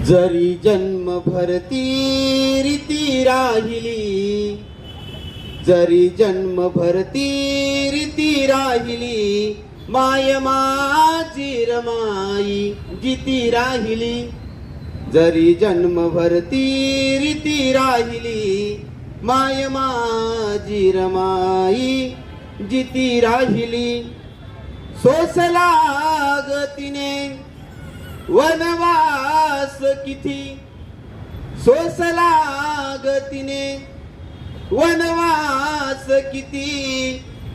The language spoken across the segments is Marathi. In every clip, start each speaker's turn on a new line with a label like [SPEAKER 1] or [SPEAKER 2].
[SPEAKER 1] जरी जन्मभर ती रीती राहिली, जरी जन्मभर ती रीती राहिली, माय माझी रमाई जिती राहिली. जरी जन्मभर ती रीती राहिली, माय माझी रमाई जिती राहिली. सोसला ग तिने वनवास किती, सोसला ग तिने वनवास किती,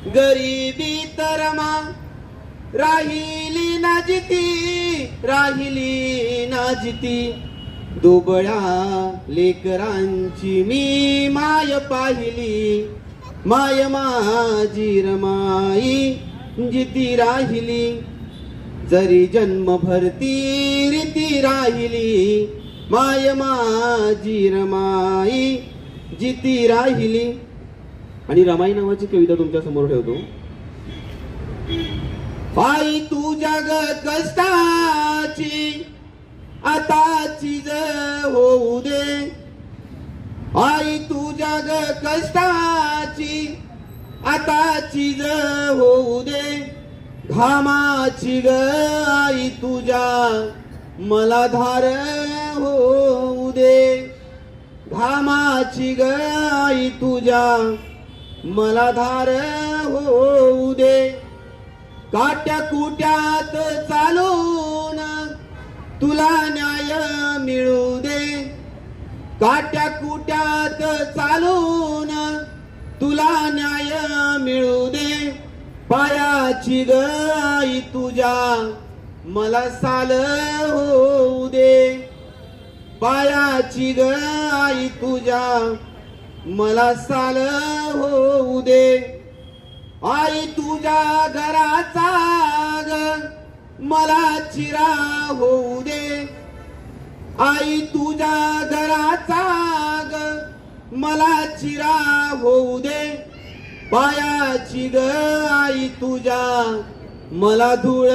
[SPEAKER 1] गरिबी तरमा राहिली ना जिती, राहिली ना जिती. दुबळ्या लेकरांची मी माय पाहिली, माय माझी रमाई जिती राहिली. जरी जन्मभर ती रीती राहिली, माय माझी रमाई जिती राहिली. आणि रमाई नावाची कविता तुमच्या समोर ठेवतो. आई तुझ्या ग कष्टाची आताची ज होऊ दे, आई तुझ्या ग कष्टाची आताची ज होऊ दे. घामाची ग आई तुझ्या मला धार होऊ दे, घामाची ग आई तुझ्या मला धार होऊ दे. काट्या कुट्यात चालून तुला न्याय मिळू दे, काट्या कुट्यात चालून तुला न्याय मिळू दे. पायाची ग आई तुझ्या मला साल होऊ दे, पायाची ग आई तुझ्या मला साल होऊ दे. आई तुझ्या घराचा ग मला चिरा होऊ दे, आई तुझ्या घराचा ग मला चिरा होऊ दे. पायाची ग आई तुझ्या मला धूळ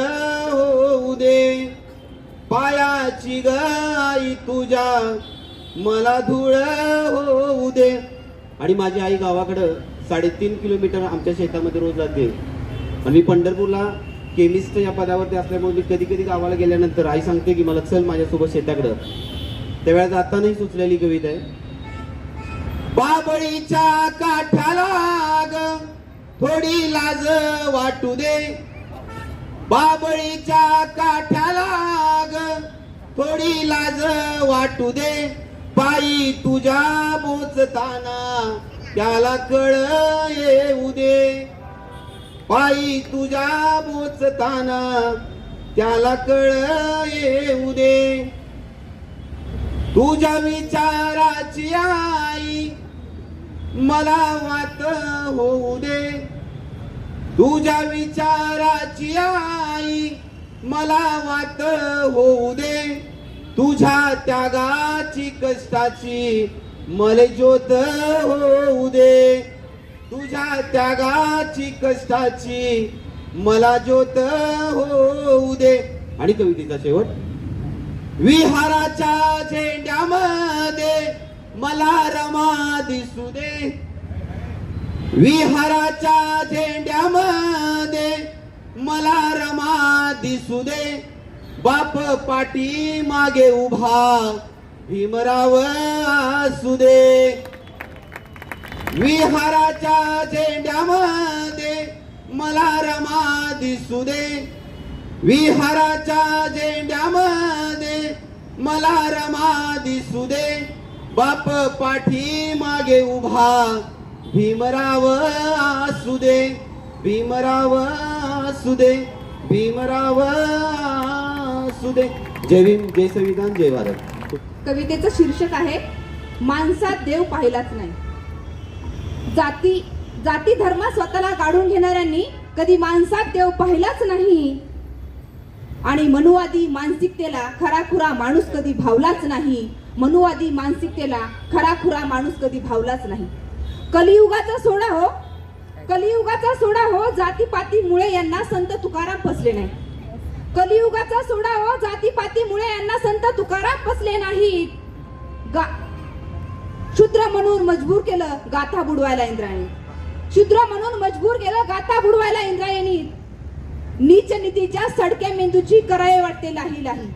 [SPEAKER 1] होऊ दे, पायाची ग आई तुझ्या मला धूळ होऊ दे. आणि माझी आई गावाकडं 3.5 किलोमीटर आमच्या शेतामध्ये रोज जाते. आणि मी पंढरपूरला केमिस्ट या पदावरती असल्यामुळे मी कधी कधी गावाला गेल्यानंतर आई सांगते की मला चल माझ्यासोबत शेताकडं. त्यावेळेस जातानाही सुचलेली कविता आहे. बाबळीच्या काठाला ग थोडी लाज वाटू दे, बाबळीच्या काठाला ग थोडी लाज वाटू दे. पायी तुझ्या बोचताना त्याला कळ येऊ दे, पायी तुझ्या बोचताना त्याला कळ येऊ दे. तुझ्या विचाराची आई मला वाट होऊ दे, तुझ्या विचाराची आई मला वाट होऊ दे. तुझ्या त्यागाची कष्टाची मला ज्योत होऊ दे, तुझ्या त्यागाची कष्टाची मला ज्योत होऊ दे. आणि कवितेचा शेवट. विहाराच्या झेंड्यामध्ये मला रमा दिसू दे, विहाराच्या झेंड्यामध्ये मला रमा दिसू दे. बाप पाठी मागे उभा भीमराव असू दे, विहाराच्या झेंड्यामध्ये मला रमा दिसू दे, विहाराच्या झेंड्यामध्ये मला रमा दिसू दे. बाप पाठी मागे उभा भीमराव असू दे, भीमराव असू दे, भीमराव असू दे. जय भीम, जय संविधान, जय भारत.
[SPEAKER 2] कवितेचं शीर्षक आहे माणसात देव पाहिलाच नाही. जाती जाती धर्म स्वतःला काढून घेणाऱ्यांनी कधी माणसात देव पाहिलाच नाही. आणि मनुवादी मानसिकतेला खराखुरा माणूस कधी भावलाच नाही, मनुवादी मानसिकतेला खराखुरा माणूस कधी भावलाच नाही. कलियुगाचा सोडा हो, कलियुगाचा सोडा हो, जातीपातीमुळे यांना संत तुकाराम फसले नाही. कलियुगाचा सोडा हो, जातीपाती जातीमुळे यांना संत तुकाराम बसले नाहीत. शूद्र म्हणून मजबूर केलं गाथा बुडवायला इंद्रायणी. शूद्र म्हणून मजबूर केलं गाथा बुडवायला इंद्रायणी. नीच नीतीच्या सडक्या मेंदूची करावे वाटते लाही लाही.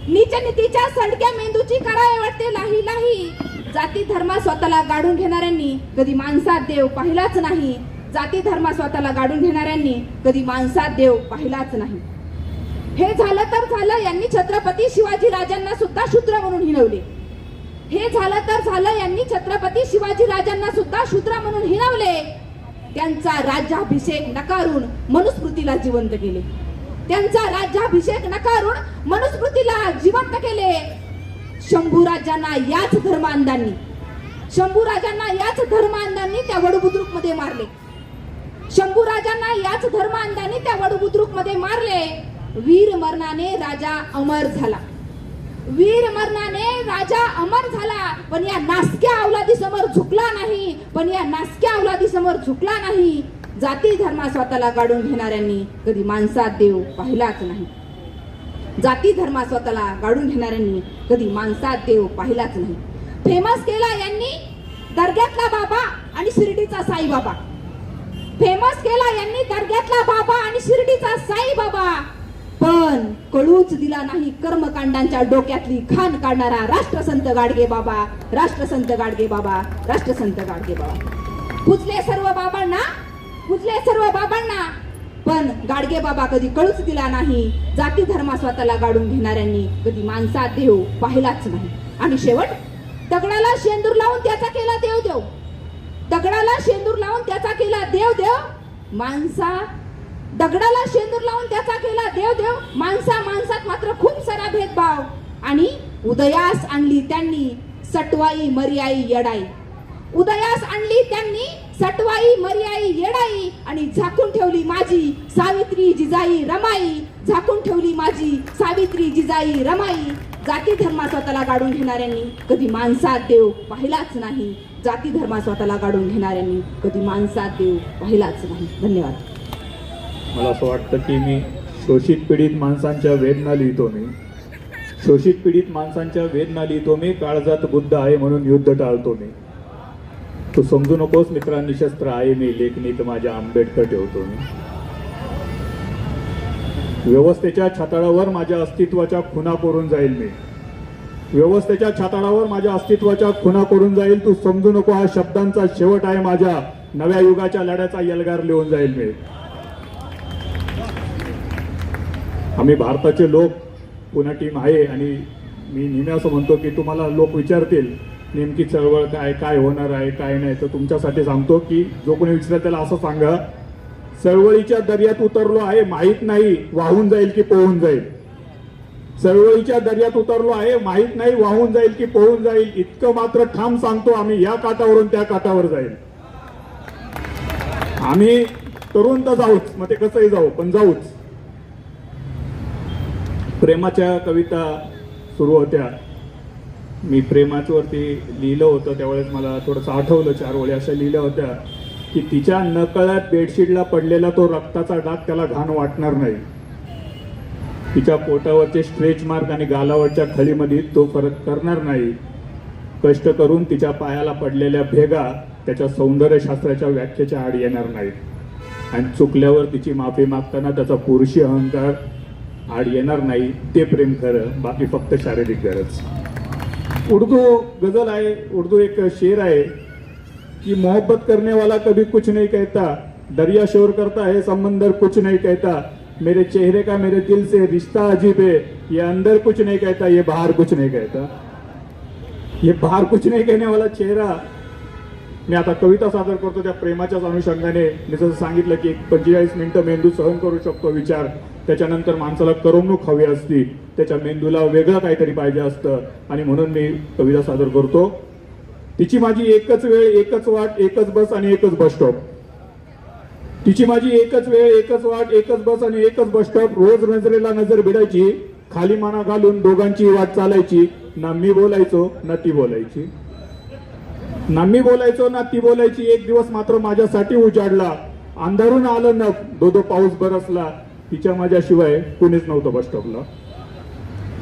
[SPEAKER 2] नीच नीतीच्या सडक्या मेंदूची करावे वाटते लाही लाही. जाती धर्मा स्वतःला गाडून घेणाऱ्यांनी कधी माणसात देव पाहिलाच नाही. जाती धर्मा स्वतःला गाडून घेणाऱ्यांनी कधी माणसात देव पाहिलाच नाही. हे झालं तर झालं, यांनी छत्रपती शिवाजी राजांना सुद्धा शूद्र म्हणून हिणवले. हे झालं तर झालं, यांनी छत्रपती शिवाजी राजांना सुद्धा शूद्र म्हणून हिणवले. त्यांचा राज्याभिषेक नकारून मनुस्मृतीला जिवंत केले. त्यांचा राज्याभिषेक नकारून मनुस्मृतीला जिवंत केले. शंभूराजांना याच धर्मांधांनी त्या वडबुद्रुक मध्ये मारले. शंभूराजांना याच धर्मांधांनी त्या वडबुद्रुक मध्ये मारले. वीर मरणाने राजा अमर झाला. वीर मरणाने राजा अमर झाला. पण या नासक्या अवलादी समोर झुकला नाही. जाती धर्मा स्वतःला गाडून घेणाऱ्यांनी कधी माणसात देव पाहिलाच नाही. जाती धर्मा स्वतःला गाडून घेणाऱ्यांनी कधी माणसात देव पाहिलाच नाही. फेमस केला यांनी दर्ग्यातला बाबा आणि शिर्डीचा साईबाबा. फेमस केला यांनी दर्ग्यातला बाबा आणि शिर्डीचा साईबाबा. पण कळूच दिला नाही कर्मकांडांच्या डोक्यातली खान काढणारा राष्ट्रसंत गाडगे बाबा. पुजले सर्व बाबांना पण गाडगे बाबा कधी कळूच दिला नाही. जाती धर्मा स्वतःला गाडून घेणाऱ्यांनी कधी माणसात देव पाहिलाच नाही. आणि शेवट दगडाला शेंदूर लावून त्याचा केला देव. दगडाला शेंदूर लावून त्याचा केला देव. दगडाला शेंदूर लावून त्याचा केला देव. माणसात मात्र खूप सारा भेदभाव. आणि उदयास आणली त्यांनी सटवाई मर्याई येडाई. आणि झाकून ठेवली माझी सावित्री जिजाई रमाई. जाती धर्मा स्वतःला गाडून घेणाऱ्यांनी कधी माणसात देव पाहिलाच नाही. धन्यवाद.
[SPEAKER 3] मला असं वाटतं की मी शोषित पीडित माणसांच्या वेदना लिहितो मी. काळजात बुद्ध आहे म्हणून युद्ध टाळतो मी. तू समजू नकोस मित्रा निशस्त्र आहे मी. लेखणीत माझ्या आंबेडकर ठेवतो मी. व्यवस्थेच्या छाताळावर माझ्या अस्तित्वाच्या खुणा करून जाईल. तू समजू नको हा शब्दांचा शेवट आहे माझ्या. नव्या युगाच्या लढ्याचा यलगार लिहून जाईल मी. आम्ही भारताचे लोक पुन्हा टीम आहे. आणि मी नेहमी असं म्हणतो की तुम्हाला लोक विचारतील नेमकी चळवळ काय होणार आहे काय नाही, तर तुमच्यासाठी सांगतो की जो कोणी विचारेल त्याला असं सांगा, चळवळीच्या दर्यात उतरलो आहे माहीत नाही वाहून जाईल की पोहून जाईल. चळवळीच्या दर्यात उतरलो आहे माहीत नाही वाहून जाईल की पोहून जाईल. इतकं मात्र ठाम सांगतो आम्ही या काठावरून त्या काठावर जाईल. आम्ही तरुण तर जाऊच, मग ते कसंही जाऊ पण जाऊच. प्रेमाच्या कविता सुरू होत्या. मी प्रेमाच्यावरती लिहिलं होतं त्यावेळेस मला थोडंसं आठवलं. 4 ओळी अशा लिहिल्या होत्या की तिच्या नकळत बेडशीटला पडलेला तो रक्ताचा डाग त्याला घाण वाटणार नाही. तिच्या पोटावरचे स्ट्रेच मार्क आणि गालावरच्या खळीमध्ये तो फरक करणार नाही. कष्ट करून तिच्या पायाला पडलेल्या भेगा त्याच्या सौंदर्यशास्त्राच्या व्याख्येच्या आड येणार नाहीत. आणि चुकल्यावर तिची माफी मागताना त्याचा पुरुषी अहंकार आड येणार नाही. ते प्रेम खरं, बाकी फक्त शारीरिक गरज. उर्दू गजल आहे, उर्दू एक शेर आहे कि मोहब्बत करने वाला कभी कुछ नहीं कहता, दरिया शोर करता है समंदर कुछ नहीं कहता, मेरे चेहरे का मेरे दिल से रिश्ता अजीब है, ये अंदर कुछ नहीं कहता, ये बाहर कुछ नहीं कहता. ये बाहर कुछ नहीं कहने वाला चेहरा. मी आता कविता सादर करतो त्या प्रेमाच्याच अनुषंगाने. मी जसं सांगितलं की 45 मिनिटं मेंदू सहन करू शकतो विचार, त्याच्यानंतर माणसाला करमणूक हवी असती, त्याच्या मेंदूला वेगळं काहीतरी पाहिजे असतं, आणि म्हणून मी कविता सादर करतो. तिची माझी एकच वेळ एकच वाट एकच बस आणि एकच बस स्टॉप. तिची माझी एकच वेळ एकच वाट एकच बस आणि एकच बस स्टॉप. रोज नजरेला नजर भिडायची, खाली माना घालून दोघांची वाट चालायची. ना मी बोलायचो ना ती बोलायची, ना मी बोलायचो ना ती बोलायची. एक दिवस मात्र माझ्यासाठी उजाडला, अंधारून आलं न दो पाऊस बरसला. तिच्या माझ्याशिवाय कुणीच नव्हतं बस स्टॉपला.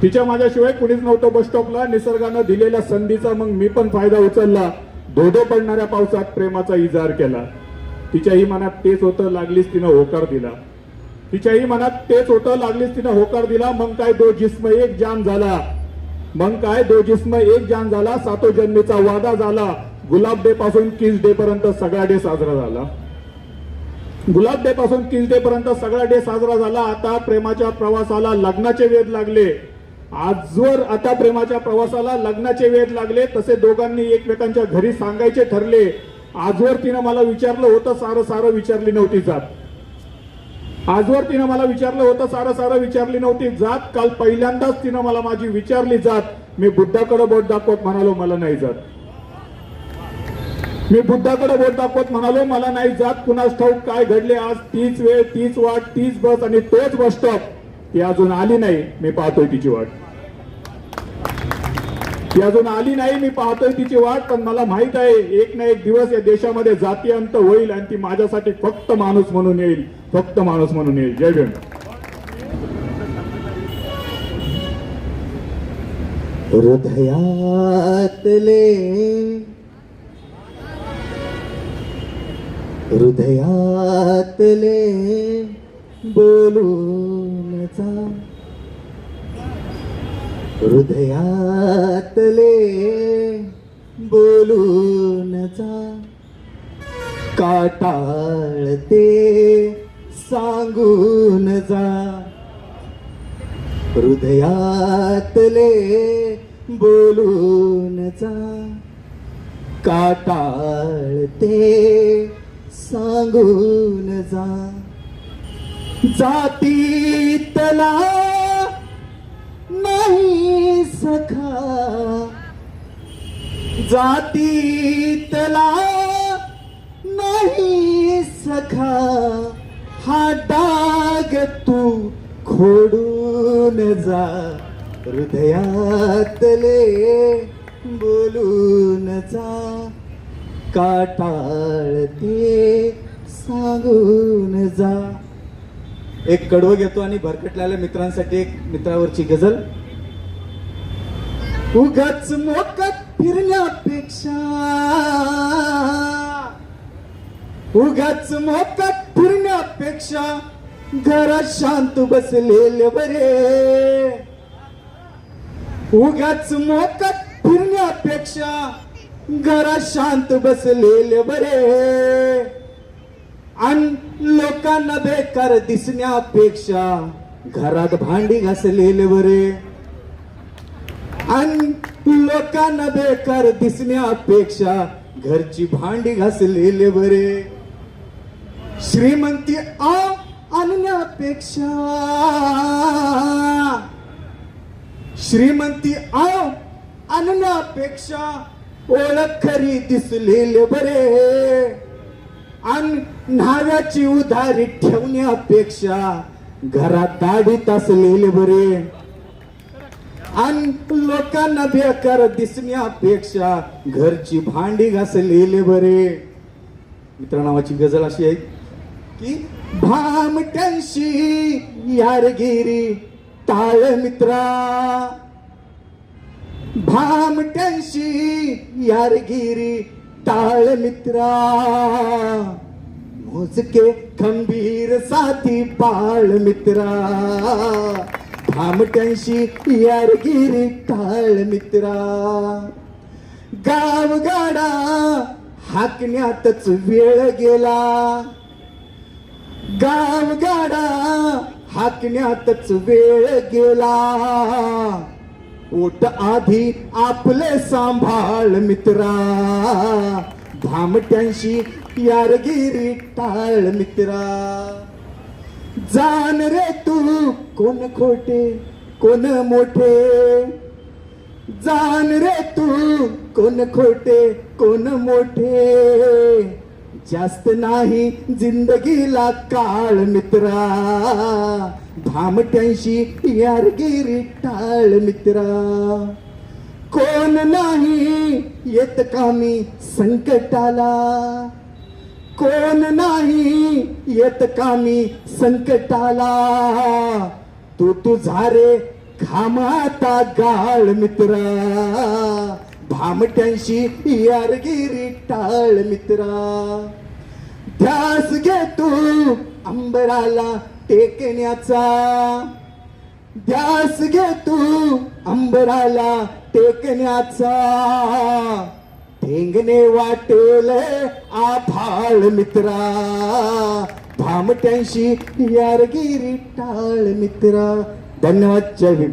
[SPEAKER 3] तिच्या माझ्याशिवाय कुणीच नव्हतं बस स्टॉपला. निसर्गानं दिलेल्या संधीचा मग मी पण फायदा उचलला. धोधो पडणाऱ्या पावसात प्रेमाचा इजार केला. तिच्याही मनात तेच होतं, लागलीच तिनं होकार दिला. तिच्याही मनात तेच होतं, लागलीच तिनं होकार दिला. मग काय दो जिस्म एक जान झाला. मग काय दो जिस्म एक जान झाला. सातो जन्मीचा वादा झाला. गुलाब डे पासून किस डे पर्यंत सगळा डे साजरा झाला. गुलाब डे पासून किस डे पर्यंत सगळा डे साजरा झाला. आता प्रेमाच्या प्रवासाला लग्नाचे वेध लागले. आजवर आता प्रेमाच्या प्रवासाला लग्नाचे वेध लागले. तसे दोघांनी एकमेकांच्या घरी सांगायचे ठरले. आजवर तिनं मला विचारलं होतं, सारं सारं विचारली नव्हती जात. आजवर तिनं मला विचारलं होतं, सारं सारं विचारली नव्हती जात. काल पहिल्यांदाच तिनं मला माझी विचारली जात. मी बुद्धाकडे बोट दाखवत म्हणालो मला नाही जात. मी बुद्धाकडे बोट दाखवत म्हणालो मला नाही जात. कुणास ठाऊक काय घडले आज. तीच वेळ, तीच वाट, तीच बस आणि तोच बस स्टॉप. ती अजून आली नाही, मी पाहतोय तिची वाट. ती अजून आली नाही, मी पाहतोय तिची वाट. पण मला माहित आहे एक ना एक दिवस या देशामध्ये जाती अंत होईल आणि ती माझ्यासाठी फक्त माणूस म्हणून येईल, फक्त माणूस म्हणून येईल. जय भीम.
[SPEAKER 1] हृदयातले बोलून जा. हृदयातले बोलून जा. काटाळते सांगून जा. हृदयातले बोलून जा. काटाळते सांगून जा. जातीतला नाही सखा. जातीतला नाही सखा. हा डाग तू खोडून जा. हृदयातले बोलून जा. काटाळते सांगून जा. एक कडवं घेतो आणि भरकटलेल्या मित्रांसाठी एक मित्रावरची गझल. उगाच मोकाट फिरण्यापेक्षा, उगाच मोकाट फिरण्यापेक्षा घरात शांत बसलेले बरे. उगाच मोकाट फिरण्यापेक्षा घरात शांत बसलेले बरे. आणि लोकांना बेकार दिसण्यापेक्षा घरात भांडी घासलेले बरे. आणि लोकांना बेकार दिसण्यापेक्षा घरची भांडी घासलेले बरे. श्रीमंती आणण्यापेक्षा, श्रीमंती आणण्यापेक्षा ओळख खरी दिसलेले बरे. आणि न्हाव्याची उधारी ठेवण्यापेक्षा घरात दाढीत असलेले बरे. आणि लोकांना बेकार दिसण्यापेक्षा घरची भांडी घासलेले बरे. मित्रा नावाची गझल अशी आहे की भामट्यांशी यारगिरी टाळ मित्रा. भामट्यांशी यारगिरी टाळ मित्रा. मोजके खंबीर साथी पाळ मित्रा. भामट्यांशी यारगिरी टाळ मित्रा. गावगाडा हाकण्यातच वेळ गेला. गावगाडा हाकण्यातच वेळ गेला. ओट आधी आपले सांभाळ मित्रा. भामट्यांशी यारगिरी टाळ मित्रा. जाण रे तू कोण खोटे कोण मोठे. जाण रे तू कोण खोटे कोण मोठे. जास्त नाही जिंदगीला काळ मित्रा. भामट्यांशी यारगिरी टाळ मित्रा. कोण नाही येत कामी संकटाला. कोण नाही येत कामी संकटाला. तू तुझा रे घामाता गाळ मित्रा, भामट्यांशी यारगिरी टाळ मित्रा. ध्यास घे तू अंबराला टेकण्याचा, ध्यास घे तू अंबराला टेकण्याचा. ठेंगणे वाटेल आभाळ मित्रा, भामट्यांशी यारगिरी टाळ मित्रा. धन्यवाद. जय भीम.